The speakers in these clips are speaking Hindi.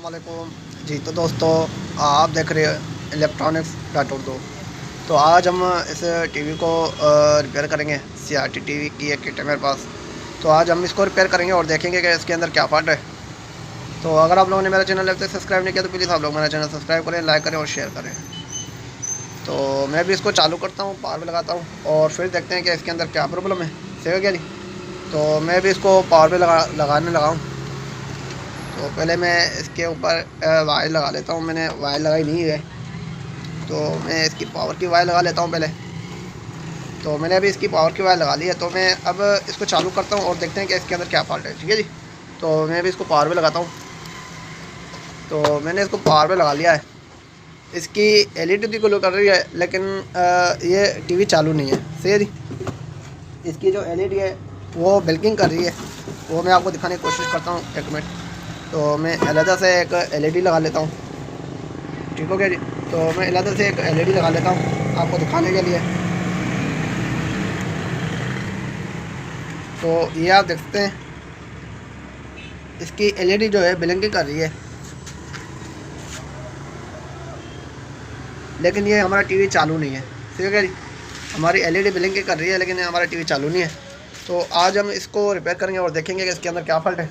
वालेकुम जी। तो दोस्तों, आप देख रहे हैं इलेक्ट्रॉनिक्स डॉट उर्दू। तो आज हम इस टीवी को रिपेयर करेंगे। सीआरटी टीवी की एक किट है मेरे पास। तो आज हम इसको रिपेयर करेंगे और देखेंगे कि इसके अंदर क्या फॉल्ट है। तो अगर आप लोगों ने मेरा चैनल अब तक सब्सक्राइब नहीं किया तो प्लीज़ आप लोग मेरा चैनल सब्सक्राइब करें, लाइक करें और शेयर करें। तो मैं भी इसको चालू करता हूँ, पावर पे लगाता हूँ और फिर देखते हैं कि इसके अंदर क्या प्रॉब्लम है। सही हो गया जी। तो मैं भी इसको पावर पे लगाने लगा हूँ। तो पहले मैं इसके ऊपर वायर लगा लेता हूँ। मैंने वायर लगाई नहीं है, तो मैं इसकी पावर की वायर लगा लेता हूँ पहले। तो मैंने अभी इसकी पावर की वायर लगा ली है। तो मैं अब इसको चालू करता हूँ और देखते हैं कि इसके अंदर क्या फॉल्ट है। ठीक है जी। तो मैं भी इसको पावर पे लगाता हूँ। तो मैंने इसको पावर पे लगा लिया है। इसकी एलईडी तो ग्लो कर रही है, लेकिन ये टीवी चालू नहीं है। सही है जी। इसकी जो एलईडी है वो ब्लिंकिंग कर रही है। वो मैं आपको दिखाने की कोशिश करता हूँ, एक मिनट। तो मैं अलग से एक एलईडी लगा लेता हूँ। ठीक हो गया जी। तो मैं अलग से एक एलईडी लगा लेता हूँ आपको दिखाने के लिए। तो ये आप देख सकते हैं, इसकी एलईडी जो है ब्लिंकिंग कर रही है, लेकिन ये हमारा टीवी चालू नहीं है। ठीक है जी। हमारी एलईडी ब्लिंकिंग कर रही है, लेकिन हमारा टीवी चालू नहीं है। तो आज हम इसको रिपेयर करेंगे और देखेंगे कि इसके अंदर क्या फॉल्ट है।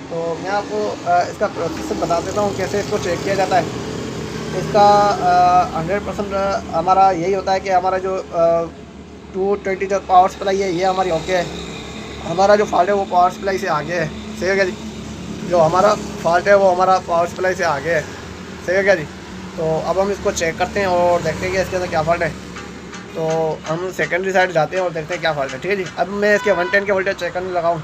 तो मैं आपको इसका प्रोसेस बता देता हूँ कैसे इसको चेक किया जाता है। इसका 100% हमारा यही होता है कि हमारा जो 220 जो पावर सप्लाई है ये हमारी ओके है। हमारा जो फॉल्ट है वो पावर सप्लाई से आगे है। सही है क्या जी। जो हमारा फॉल्ट है वो हमारा पावर सप्लाई से आगे है। सही है क्या जी। तो अब हम इसको चेक करते हैं और देखते हैं कि इसके अंदर क्या फॉल्ट है। तो हम सेकेंडरी साइड जाते हैं और देखते हैं क्या फॉल्ट है। ठीक है जी। अब मैं इसके 110 के वोल्टेज चेक करने लगाऊँ।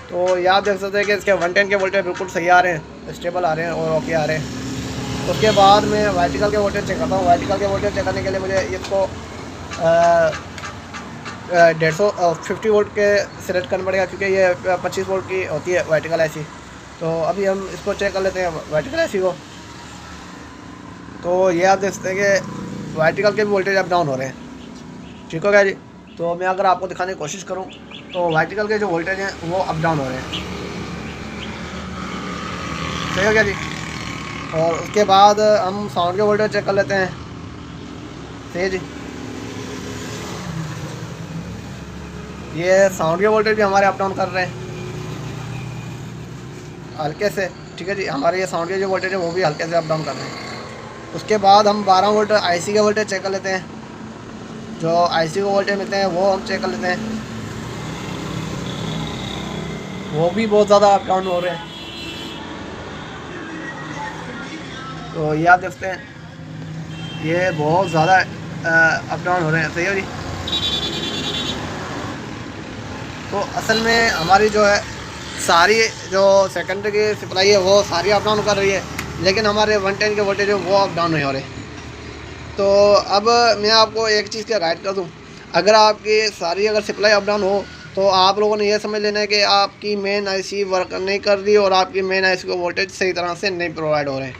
तो ये आप देख सकते हैं कि इसके 110 के वोल्टेज बिल्कुल सही आ रहे हैं, स्टेबल आ रहे हैं और ओके आ रहे हैं। उसके बाद मैं वर्टिकल के वोल्टेज चेक करता हूँ। वर्टिकल के वोल्टेज चेक करने के लिए मुझे इसको 150 वोल्ट के सिलेक्ट करना पड़ेगा, क्योंकि ये 25 वोल्ट की होती है वर्टिकल ऐसी। तो अभी हम इसको चेक कर लेते हैं वर्टिकल ऐसी को। तो ये आप देख सकते हैं कि वर्टिकल के भी वोल्टेज अप डाउन हो रहे हैं। ठीक हो गया जी। तो मैं अगर आपको दिखाने की कोशिश करूँ तो वर्टिकल के जो वोल्टेज हैं वो अप डाउन हो रहे हैं। सही हो गया जी। और उसके बाद हम साउंड के वोल्टेज चेक कर लेते हैं। सही जी। ये साउंड के वोल्टेज भी हमारे अप डाउन कर रहे हैं हल्के से। ठीक है जी। हमारे ये साउंड के जो वोल्टेज है वो भी हल्के से अप डाउन कर रहे हैं। उसके बाद हम 12 वोल्ट आईसी के वोल्टेज चेक कर लेते हैं। जो आईसी को वोल्टेज मिलते हैं वो हम चेक कर लेते हैं। वो भी बहुत ज़्यादा अप डाउन हो रहे हैं। तो ये आप देखते हैं ये बहुत ज़्यादा अप डाउन हो रहे हैं। सही है जी। तो असल में हमारी जो है सारी जो सेकेंडरी की सप्लाई है वो सारी अप डाउन कर रही है, लेकिन हमारे 110 के वोल्टेज है वो अप डाउन नहीं हो रहे। तो अब मैं आपको एक चीज़ का गाइड कर दूं। अगर आपकी सारी अगर सप्लाई अप डाउन हो तो आप लोगों ने ये समझ लेना है कि आपकी मेन आईसी वर्क नहीं कर रही और आपकी मेन आईसी को वोल्टेज सही तरह से नहीं प्रोवाइड हो रहे हैं।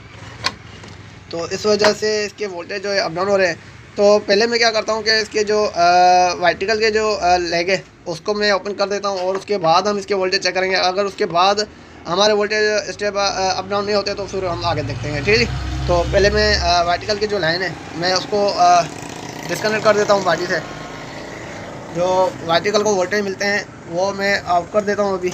तो इस वजह से इसके वोल्टेज जो है अप डाउन हो रहे हैं। तो पहले मैं क्या करता हूँ कि इसके जो वर्टिकल के जो लेग है उसको मैं ओपन कर देता हूँ और उसके बाद हम इसके वोल्टेज चेक करेंगे। अगर उसके बाद हमारे वोल्टेज स्टेप अप डाउन नहीं होते तो फिर हम आगे देखते हैं। ठीक है। तो पहले मैं वर्टिकल की जो लाइन है मैं उसको डिस्कनेक्ट कर देता हूँ बाजी से। जो वर्टिकल को वोल्टेज मिलते हैं वो मैं आउट कर देता हूँ अभी।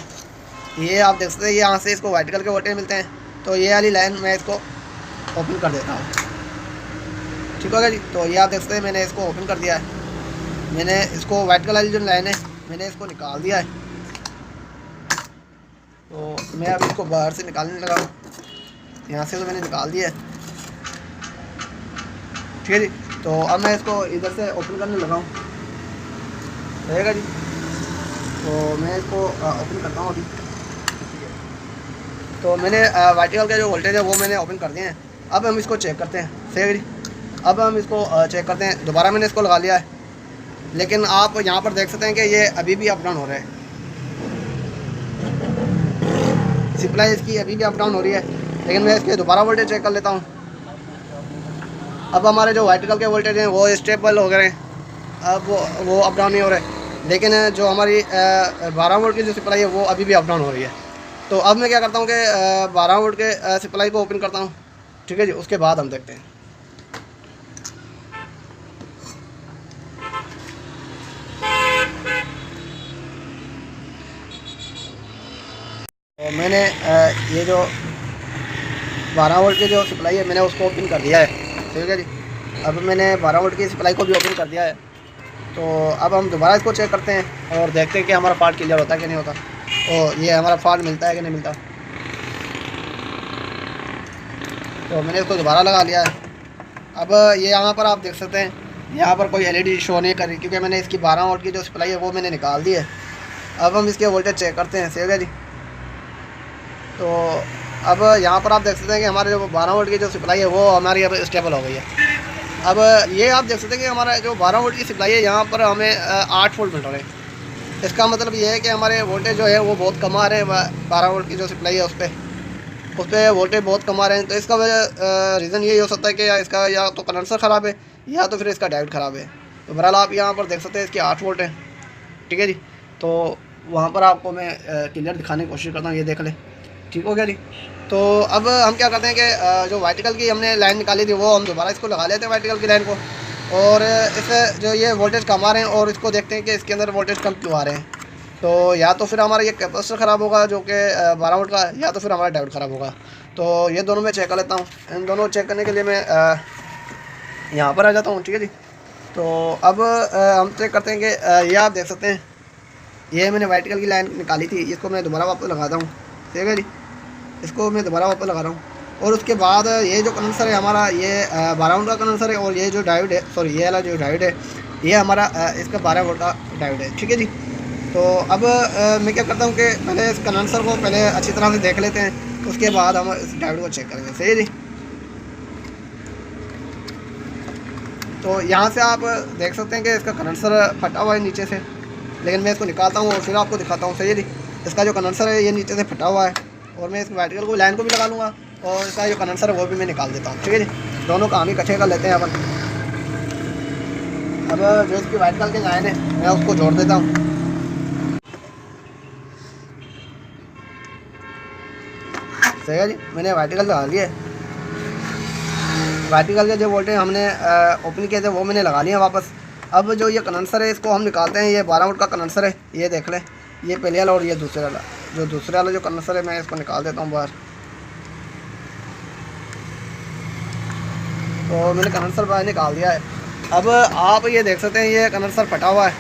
ये आप देख सकते हैं यहाँ से इसको वर्टिकल के वोल्टेज मिलते हैं। तो ये वाली लाइन मैं इसको ओपन कर देता हूँ। ठीक हो गया जी। तो ये आप देख सकते हैं मैंने इसको ओपन कर दिया है। मैंने इसको वर्टिकल वाली जो लाइन है मैंने इसको निकाल दिया है। तो मैं अब इसको बाहर से निकालने लगा हूँ। यहाँ से तो मैंने निकाल दिया है। ठीक है जी। तो अब मैं इसको इधर से ओपन करने लगा हूँ। रहेगा जी। तो मैं इसको ओपन करता हूँ अभी। तो मैंने वर्टिकल का जो वोल्टेज है वो मैंने ओपन कर दिए हैं। अब हम इसको चेक करते हैं। सही है जी। अब हम इसको चेक करते हैं। दोबारा मैंने इसको लगा लिया है, लेकिन आप यहाँ पर देख सकते हैं कि ये अभी भी अप डाउन हो रहा है। सप्लाई इसकी अभी भी अप डाउन हो रही है, लेकिन मैं इसके दोबारा वोल्टेज चेक कर लेता हूँ। अब हमारे जो वर्टिकल के वोल्टेज हैं वो स्टेबल हो गए हैं। अब वो अप डाउन नहीं हो रहे, लेकिन जो हमारी 12 वोल्ट की जो सप्लाई है वो अभी भी अप डाउन हो रही है। तो अब मैं क्या करता हूँ कि 12 वोल्ट के सप्लाई को ओपन करता हूँ, ठीक है जी। उसके बाद हम देखते हैं। तो मैंने ये जो 12 वोल्ट की जो सप्लाई है मैंने उसको ओपन कर दिया है, ठीक है जी। अब मैंने 12 वोल्ट की सप्लाई को भी ओपन कर दिया है। तो अब हम दोबारा इसको चेक करते हैं और देखते हैं कि हमारा फॉल्ट क्लियर होता है कि नहीं होता, और ये हमारा फॉल्ट मिलता है कि नहीं मिलता। तो मैंने इसको दोबारा लगा लिया है। अब ये यहाँ पर आप देख सकते हैं, यहाँ पर कोई एलईडी शो नहीं कर रही, क्योंकि मैंने इसकी 12 वोल्ट की जो सप्लाई है वो मैंने निकाल दी है। अब हम इसके वोल्टेज चेक करते हैं, ठीक है जी। तो अब यहाँ पर आप देख सकते हैं कि हमारे जो 12 वोल्ट की जो सप्लाई है वो हमारी अब स्टेबल हो गई है। अब ये आप देख सकते हैं कि हमारा जो 12 वोल्ट की सप्लाई है यहाँ पर हमें 8 वोल्ट मिल रहे हैं। इसका मतलब ये है कि हमारे वोल्टेज जो है वो बहुत कम आ रहे हैं। 12 वोल्ट की जो सप्लाई है उस पर वोल्टेज बहुत कम आ रहे हैं। तो इसका वजह रीज़न यही हो सकता है कि इसका या तो कंडेंसर ख़राब है या तो फिर इसका डायोड ख़राब है। तो बहरहाल आप यहाँ पर देख सकते हैं इसके 8 वोल्ट हैं, ठीक है जी। तो वहाँ पर आपको मैं क्लियर दिखाने की कोशिश करता हूँ, ये देख लें, ठीक हो गया जी। तो अब हम क्या करते हैं कि जो वर्टिकल की हमने लाइन निकाली थी वो हम दोबारा इसको लगा लेते हैं वर्टिकल की लाइन को, और इस जो ये वोल्टेज कम आ रहे हैं और इसको देखते हैं कि इसके अंदर वोल्टेज कम क्यों आ रहे हैं। तो या तो फिर हमारा ये कैपेसिटर ख़राब होगा जो कि 12 वोल्ट का, या तो फिर हमारा डायोड ख़राब होगा। तो ये दोनों मैं चेक कर लेता हूँ। इन दोनों चेक करने के लिए मैं यहाँ पर आ जाता हूँ, ठीक है जी। तो अब हम चेक करते हैं कि ये आप देख सकते हैं, ये मैंने वर्टिकल की लाइन निकाली थी, इसको मैं दोबारा वापस लगाता हूँ, ठीक है जी। इसको मैं दोबारा वापस लगा रहा हूँ, और उसके बाद ये जो कंडेंसर है हमारा, ये 12 वोल्ट का कंडेंसर है, और ये जो डायोड है, सॉरी ये वाला जो डायोड है ये हमारा इसका 12 वोल्ट का डायोड है, ठीक है जी। तो अब मैं क्या करता हूँ कि पहले इस कंडेंसर को पहले अच्छी तरह से देख लेते हैं, उसके बाद हम इस डायोड को चेक करेंगे, सही है जी। तो यहाँ से आप देख सकते हैं कि इसका कंडेंसर फटा हुआ है नीचे से, लेकिन मैं इसको निकालता हूँ और फिर आपको दिखाता हूँ, सही है जी। इसका जो कंडेंसर है ये नीचे से फटा हुआ है, और मैं इस वर्टिकल को लाइन को भी लगा लूँगा, और इसका जो कंडेंसर है वो भी मैं निकाल देता हूँ, ठीक है जी। दोनों काम ही इकट्ठे कर लेते हैं अपन। अब जो इसकी वर्टिकल की लाइन है मैं उसको जोड़ देता हूँ। सही है जी, मैंने वर्टिकल लगा लिया। वर्टिकल के जो वोल्टेज हमने ओपन किए थे वो मैंने लगा लिया वापस। अब जो ये कंडेंसर है इसको हम निकालते हैं। ये 12 वोल्ट का कंडेंसर है, ये देख लें, ये पहले वाला और ये दूसरे वाला। जो दूसरे वाला जो कंडेंसर है मैं इसको निकाल देता हूँ बाहर। तो मैंने कंडेंसर बाहर निकाल दिया है। अब आप ये देख सकते हैं ये कंडेंसर फटा हुआ है।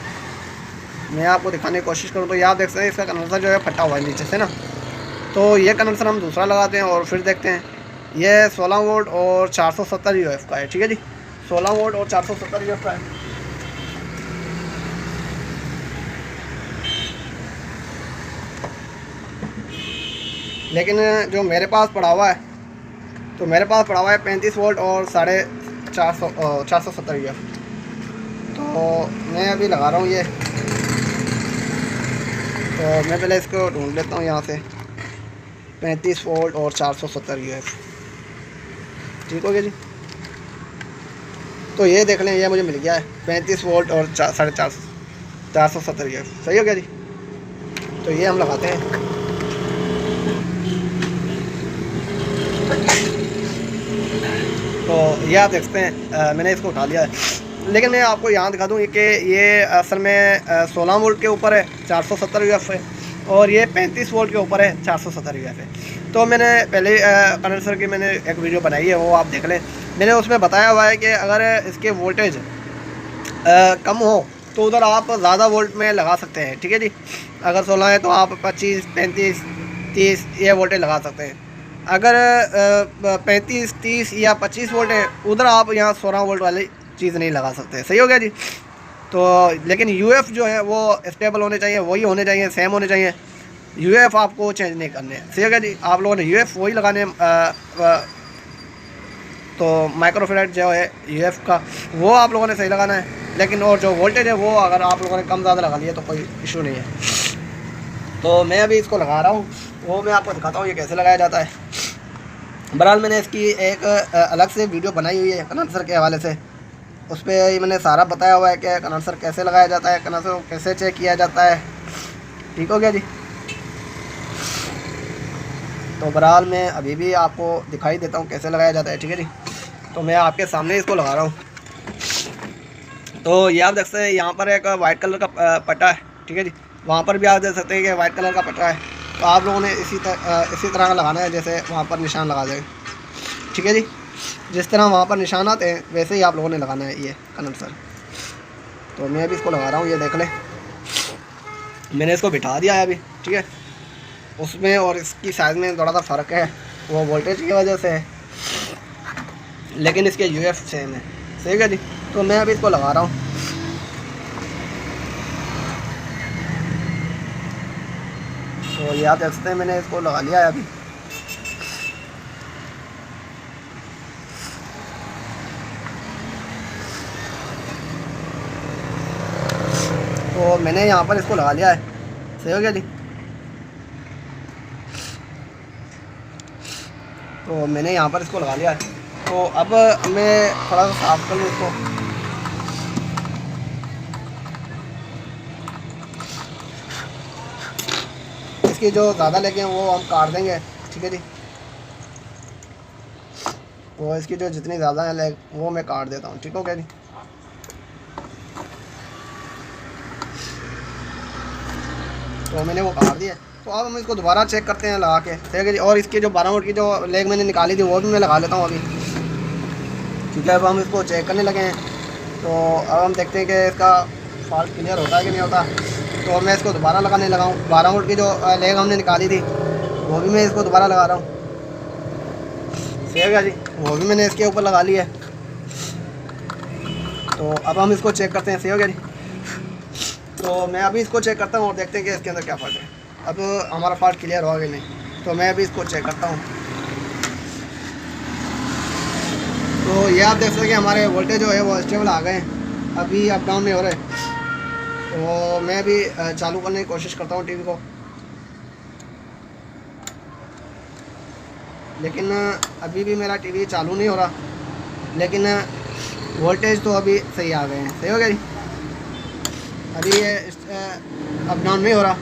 मैं आपको दिखाने की कोशिश करूँ तो ये आप देख सकते हैं इसका कंडेंसर जो है फटा हुआ है नीचे से ना। तो ये कंडेंसर हम दूसरा लगाते हैं और फिर देखते हैं। ये 16 वोल्ट और 470 यूएफ का है, ठीक है जी। 16 वोल्ट और 470 यूएफ का है। लेकिन जो मेरे पास पड़ा हुआ है, तो मेरे पास पड़ा हुआ है 35 वोल्ट और 470 यूएफ। तो मैं अभी लगा रहा हूँ ये। तो मैं पहले इसको ढूंढ लेता हूँ यहाँ से। 35 वोल्ट और 470 यूएफ, ठीक हो गया जी। तो ये देख लें, ये मुझे मिल गया है 35 वोल्ट और 470 यूएफ, सही हो गया जी। तो ये हम लगाते हैं। तो ये आप देखते हैं मैंने इसको उठा लिया है। लेकिन मैं आपको यहाँ दिखा दूँ कि ये असल में 16 वोल्ट के ऊपर है, 470 यूएफ है, और ये 35 वोल्ट के ऊपर है, 470 यूएफ है। तो मैंने पहले कंडेंसर की मैंने एक वीडियो बनाई है, वो आप देख लें। मैंने उसमें बताया हुआ है कि अगर इसके वोल्टेज कम हो तो उधर आप ज़्यादा वोल्ट में लगा सकते हैं, ठीक है जी। अगर 16 है तो आप 25, 35, 30 ये वोल्टेज लगा सकते हैं। अगर 35, 30 या 25 वोल्ट है उधर आप यहाँ 16 वोल्ट वाली चीज़ नहीं लगा सकते, सही हो गया जी। तो लेकिन यूएफ जो है वो स्टेबल होने चाहिए, वही होने चाहिए, सेम होने चाहिए। यूएफ आपको चेंज नहीं करने, सही हो गया जी। आप लोगों ने यूएफ वही लगाने। तो माइक्रोफेरेड जो है यूएफ का वो आप लोगों ने सही लगाना है। लेकिन और जो वोल्टेज है वो अगर आप लोगों ने कम ज़्यादा लगा लिया तो कोई इशू नहीं है। तो मैं अभी इसको लगा रहा हूँ, वो मैं आपको दिखाता हूँ ये कैसे लगाया जाता है। बहरहाल मैंने इसकी एक अलग से वीडियो बनाई हुई है कंडेंसर के हवाले से। उस पर मैंने सारा बताया हुआ है कि कंडेंसर कैसे लगाया जाता है, कंडेंसर को कैसे चेक किया जाता है, ठीक हो गया जी। तो बहरहाल मैं अभी भी आपको दिखाई देता हूँ कैसे लगाया जाता है, ठीक है जी। तो मैं आपके सामने इसको लगा रहा हूँ। तो ये आप देख सकते हैं यहाँ पर एक वाइट कलर का पट्टा है, ठीक है जी। वहाँ पर भी आप देख सकते हैं कि वाइट कलर का पट्टा है। तो आप लोगों ने इसी तरह का लगाना है जैसे वहाँ पर निशान लगा दें, ठीक है जी। जिस तरह वहाँ पर निशान आते हैं वैसे ही आप लोगों ने लगाना है ये कंडेंसर। तो मैं अभी इसको लगा रहा हूँ, ये देख लें मैंने इसको बिठा दिया है अभी, ठीक है। उसमें और इसकी साइज़ में थोड़ा सा फ़र्क है, वो वोल्टेज की वजह से है, लेकिन इसके यूएफ सेम है, सही है जी। तो मैं अभी इसको लगा रहा हूँ। तो ये आप देख सकते हैं मैंने इसको लगा लिया है अभी। तो मैंने यहाँ पर इसको लगा लिया है, सही हो गया जी। तो मैंने यहाँ पर इसको लगा लिया है। तो अब मैं थोड़ा सा साफ कर लूँ इसको। इसकी जो ज़्यादा लेके हैं वो हम काट देंगे, ठीक है जी। वो इसकी जो जितनी ज़्यादा है लेग वो मैं काट देता हूँ, ठीक हो गया जी। तो मैंने वो काट दिया। तो अब हम इसको दोबारा चेक करते हैं लगा के, ठीक है जी। और इसकी जो 12 वोल्ट की जो लेग मैंने निकाली थी वो भी मैं लगा लेता हूँ अभी, क्योंकि अब हम इसको चेक करने लगे हैं। तो अब हम देखते हैं कि इसका फॉल्ट क्लियर होता है कि नहीं होता। तो मैं इसको दोबारा लगाने लगा हूँ। 12 वोल्ट की जो लेग हमने निकाली थी वो भी मैं इसको दोबारा लगा रहा हूँ, सही है जी। वो भी मैंने इसके ऊपर लगा लिया है। तो अब हम इसको चेक करते हैं, सही हो गया जी। तो मैं अभी इसको चेक करता हूँ और देखते हैं कि इसके अंदर क्या फॉल्ट है। अब हमारा फॉल्ट क्लियर होगा कि नहीं, तो मैं अभी इसको चेक करता हूँ। तो ये आप देख सकते हैं कि हमारे वोल्टेज जो है वो स्टेबल आ गए हैं, अभी अप डाउन नहीं हो रहे। तो मैं अभी चालू करने की कोशिश करता हूँ टीवी को, लेकिन अभी भी मेरा टीवी चालू नहीं हो रहा, लेकिन वोल्टेज तो अभी सही आ गए हैं, सही हो गया जी। अभी ये अप डाउन नहीं हो रहा।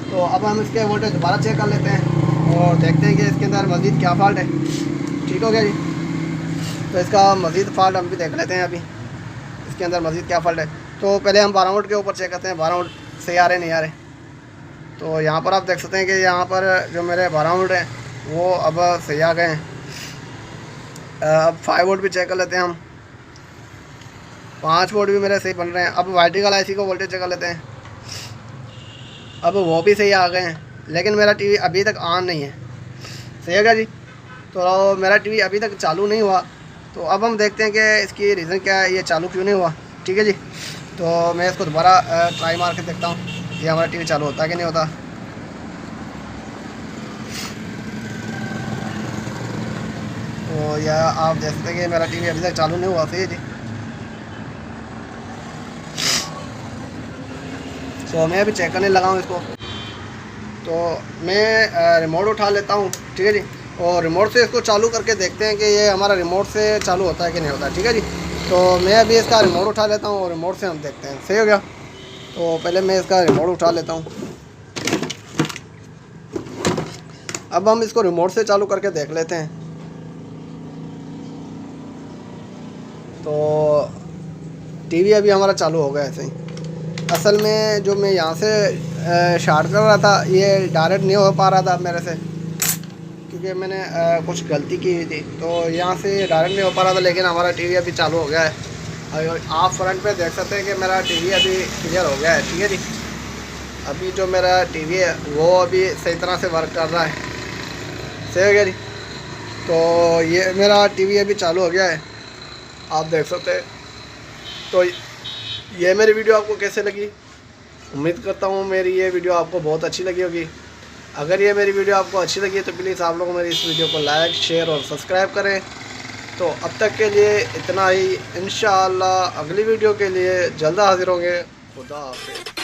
तो अब हम इसके वोल्टेज दोबारा चेक कर लेते हैं और देखते हैं कि इसके अंदर मज़ीद क्या फॉल्ट है, ठीक हो गया जी। तो इसका मज़ीद फॉल्ट हम भी देख लेते हैं अभी इसके अंदर मज़ीद क्या फॉल्ट है। तो पहले हम 12 वोल्ट के ऊपर चेक करते हैं 12 वोल्ट सही आ रहे नहीं आ रहे। तो यहाँ पर आप देख सकते हैं कि यहाँ पर जो मेरे 12 वोल्ट हैं वो अब सही आ गए हैं। अब 5 वोल्ट भी चेक कर लेते हैं हम, 5 वोल्ट भी मेरे सही बन रहे हैं। अब वर्टिकल आईसी को वोल्टेज चेक कर लेते हैं, अब वो भी सही आ गए हैं, लेकिन मेरा टीवी अभी तक ऑन नहीं है, सही है क्या जी। तो मेरा टीवी अभी तक चालू नहीं हुआ। तो अब हम देखते हैं कि इसकी रीज़न क्या है, ये चालू क्यों नहीं हुआ, ठीक है जी। तो मैं इसको दोबारा ट्राई मार के देखता हूँ ये हमारा टीवी चालू होता है कि नहीं होता। तो यह आप देख सकते हैं कि मेरा टीवी अभी तक चालू नहीं हुआ, सही है जी। तो मैं अभी चेक करने लगा हूँ इसको। तो मैं रिमोट उठा लेता हूँ, ठीक है जी, और रिमोट से इसको चालू करके देखते हैं कि ये हमारा रिमोट से चालू होता है कि नहीं होता, ठीक है जी। तो मैं अभी इसका रिमोट उठा लेता हूँ और रिमोट से हम देखते हैं, सही हो गया। तो पहले मैं इसका रिमोट उठा लेता हूँ। अब हम इसको रिमोट से चालू करके देख लेते हैं। तो टीवी अभी हमारा चालू हो गया ऐसे ही। असल में जो मैं यहाँ से शार्ट कर रहा था ये डायरेक्ट नहीं हो पा रहा था मेरे से, क्योंकि मैंने कुछ गलती की हुई थी। तो यहाँ से डायरेक्ट नहीं हो पा रहा था, लेकिन हमारा टीवी अभी चालू हो गया है। और आप फ्रंट पे देख सकते हैं कि मेरा टीवी अभी क्लियर हो गया है, ठीक है जी। अभी जो मेरा टीवी है वो अभी सही तरह से वर्क कर रहा है, सही हो गया जी। तो ये मेरा टीवी अभी चालू हो गया है, आप देख सकते हैं। तो ये मेरी वीडियो आपको कैसे लगी, उम्मीद करता हूँ मेरी ये वीडियो आपको बहुत अच्छी लगी होगी। अगर ये मेरी वीडियो आपको अच्छी लगी है तो प्लीज़ आप लोग मेरी इस वीडियो को लाइक शेयर और सब्सक्राइब करें। तो अब तक के लिए इतना ही, इंशाअल्लाह अगली वीडियो के लिए जल्द हाजिर होंगे। खुदा हाफिज़।